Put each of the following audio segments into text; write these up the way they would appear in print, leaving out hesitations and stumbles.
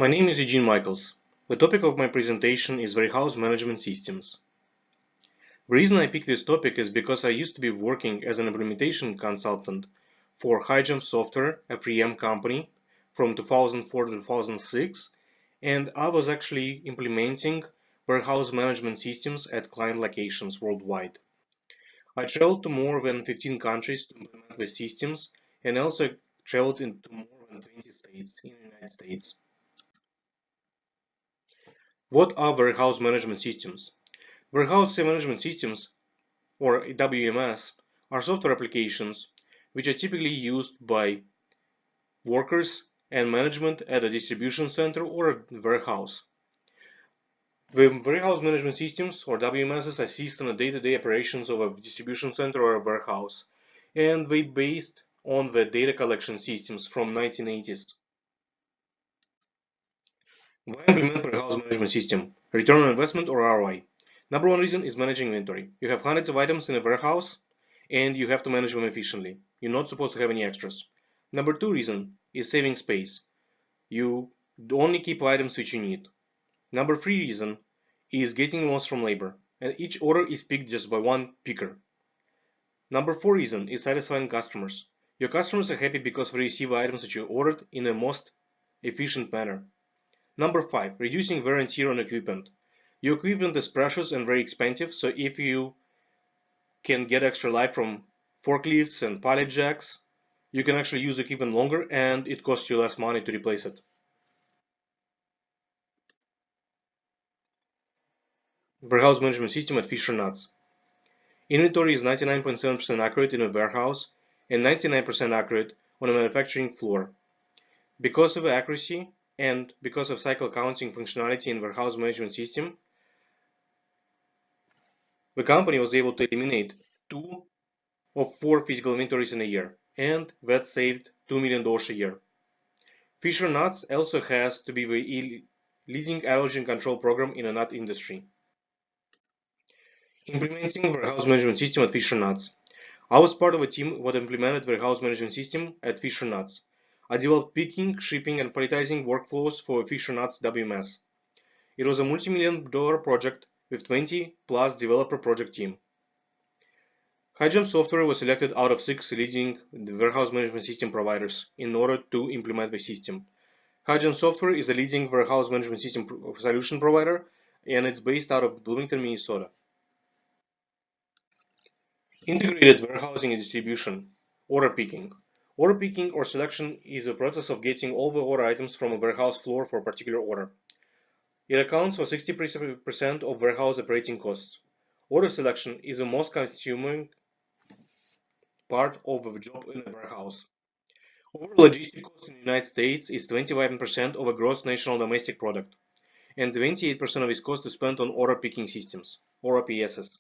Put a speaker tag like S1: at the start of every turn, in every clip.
S1: My name is Eugene Michaels. The topic of my presentation is warehouse management systems. The reason I picked this topic is because I used to be working as an implementation consultant for HighJump Software, a 3M company, from 2004 to 2006, and I was actually implementing warehouse management systems at client locations worldwide. I traveled to more than 15 countries to implement the systems and also traveled into more than 20 states in the United States. What are warehouse management systems? Warehouse management systems, or WMS, are software applications which are typically used by workers and management at a distribution center or a warehouse. The warehouse management systems, or WMSs, assist in the day-to-day operations of a distribution center or a warehouse, and they based on the data collection systems from 1980s. Why implement warehouse management system? Return on investment or ROI? Number one reason is managing inventory. You have hundreds of items in a warehouse and you have to manage them efficiently. You're not supposed to have any extras. Number two reason is saving space. You only keep items which you need. Number three reason is getting most from labor, and each order is picked just by one picker. Number four reason is satisfying customers. Your customers are happy because they receive items that you ordered in a most efficient manner. Number five, reducing wear and tear on equipment. Your equipment is precious and very expensive, so if you can get extra life from forklifts and pallet jacks, you can actually use the equipment longer and it costs you less money to replace it. Warehouse management system at Fisher-Nuts. Inventory is 99.7% accurate in a warehouse and 99% accurate on a manufacturing floor. Because of the accuracy and because of cycle counting functionality in warehouse management system, the company was able to eliminate 2 of 4 physical inventories in a year, and that saved $2 million a year. Fisher-Nuts also has to be the leading allergen control program in the nut industry. Implementing warehouse management system at Fisher-Nuts. I was part of a team that implemented warehouse management system at Fisher-Nuts. I developed picking, shipping, and palletizing workflows for Fisher-Nuts WMS. It was a multi-million-dollar project with 20 plus developer project team. HighJump Software was selected out of 6 leading warehouse management system providers in order to implement the system. HighJump Software is a leading warehouse management system solution provider, and it's based out of Bloomington, Minnesota. Integrated warehousing and distribution. Order picking. Order picking or selection is a process of getting all the order items from a warehouse floor for a particular order. It accounts for 60% of warehouse operating costs. Order selection is the most consuming part of the job in a warehouse. Overall logistic cost in the United States is 25% of a gross national domestic product, and 28% of its cost is spent on order picking systems, or OPSs.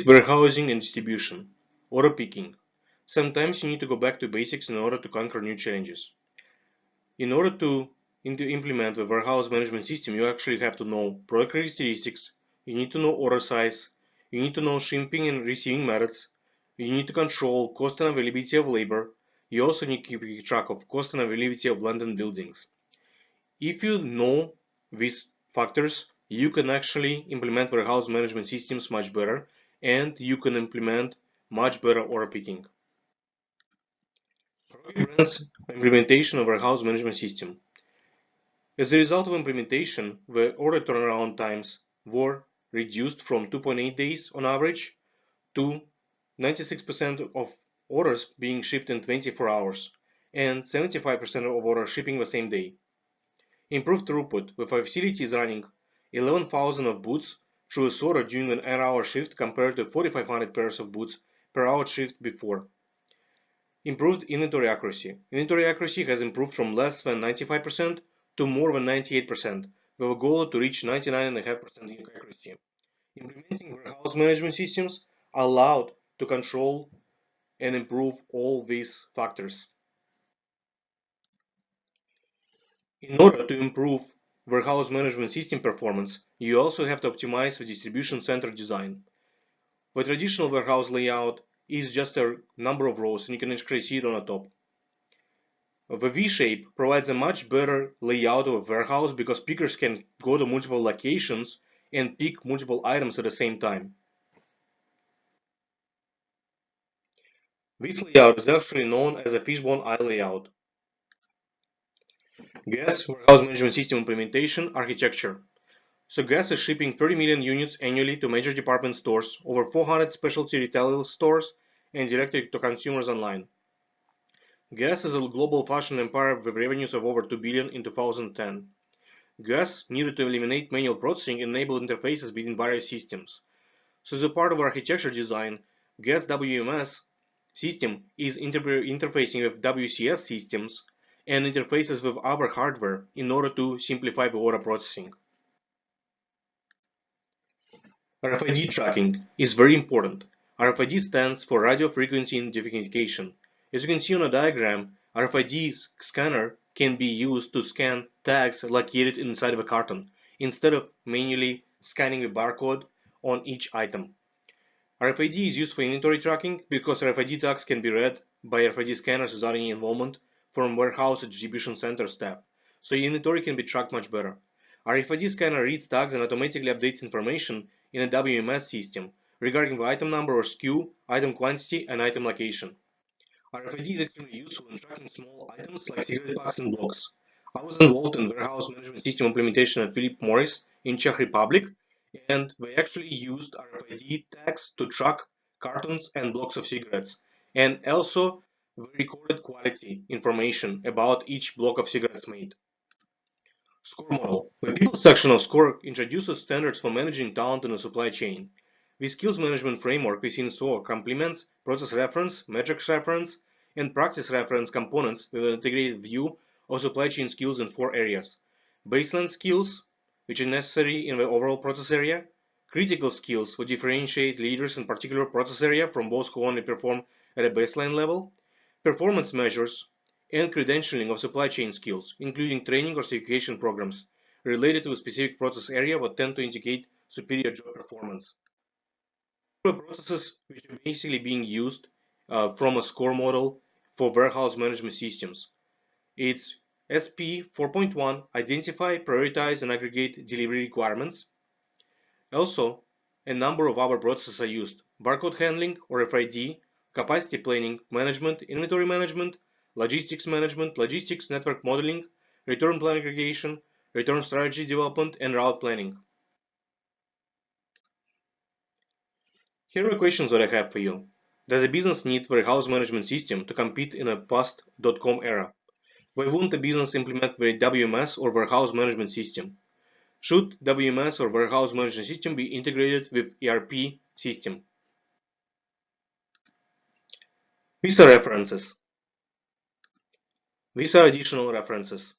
S1: Warehousing and distribution. Order picking. Sometimes you need to go back to basics in order to conquer new challenges. In order to implement the warehouse management system, you actually have to know product characteristics, you need to know order size, you need to know shipping and receiving methods, you need to control cost and availability of labor, you also need to keep track of cost and availability of land and buildings. If you know these factors, you can actually implement warehouse management systems much better, and you can implement much better order picking. Brands implementation of warehouse management system. As a result of implementation, the order turnaround times were reduced from 2.8 days on average to 96% of orders being shipped in 24 hours and 75% of orders shipping the same day. Improved throughput. The facility is running 11,000 of boots through a sorter during an 8-hour shift compared to 4,500 pairs of boots per hour shift before. Improved inventory accuracy. Inventory accuracy has improved from less than 95% to more than 98%, with a goal to reach 99.5% accuracy. Implementing warehouse management systems allowed to control and improve all these factors. In order to improve warehouse management system performance, you also have to optimize the distribution center design. The traditional warehouse layout is just a number of rows, and you can actually see it on the top. The V-shape provides a much better layout of a warehouse because pickers can go to multiple locations and pick multiple items at the same time. This layout is actually known as a fishbone eye layout. GAS Warehouse Management System Implementation Architecture. So GAS is shipping 30 million units annually to major department stores, over 400 specialty retail stores, and directly to consumers online. GAS is a global fashion empire with revenues of over 2 billion in 2010. GAS needed to eliminate manual processing and enable interfaces between various systems. So as a part of architecture design, GAS WMS system is interfacing with WCS systems and interfaces with other hardware in order to simplify the order processing. RFID tracking is very important. RFID stands for Radio Frequency Identification. As you can see on a diagram, RFID scanner can be used to scan tags located inside of a carton, instead of manually scanning the barcode on each item. RFID is used for inventory tracking because RFID tags can be read by RFID scanners without any involvement from warehouse or distribution center staff, so inventory can be tracked much better. RFID scanner reads tags and automatically updates information in a WMS system regarding the item number or SKU, item quantity, and item location. RFID is extremely useful in tracking small items like cigarette packs and blocks. I was involved in warehouse management system implementation at Philip Morris in Czech Republic, and they actually used RFID tags to track cartons and blocks of cigarettes, and also they recorded quality information about each block of cigarettes made. Score model. The people section of SCORE introduces standards for managing talent in the supply chain. The skills management framework within SCORE complements process reference, metrics reference, and practice reference components with an integrated view of supply chain skills in 4 areas. Baseline skills, which are necessary in the overall process area. Critical skills, which differentiate leaders in particular process area from those who only perform at a baseline level. Performance measures, and credentialing of supply chain skills, including training or certification programs related to a specific process area that tend to indicate superior job performance. Processes which are basically being used from a SCORE model for warehouse management systems. It's SP 4.1, identify, prioritize, and aggregate delivery requirements. Also, a number of other processes are used: barcode handling or RFID, capacity planning management, inventory management, logistics management, logistics network modeling, return plan aggregation, return strategy development, and route planning. Here are questions that I have for you. Does a business need warehouse management system to compete in a post.com era? Why wouldn't a business implement the WMS or warehouse management system? Should WMS or warehouse management system be integrated with ERP system? These are references. These are additional references.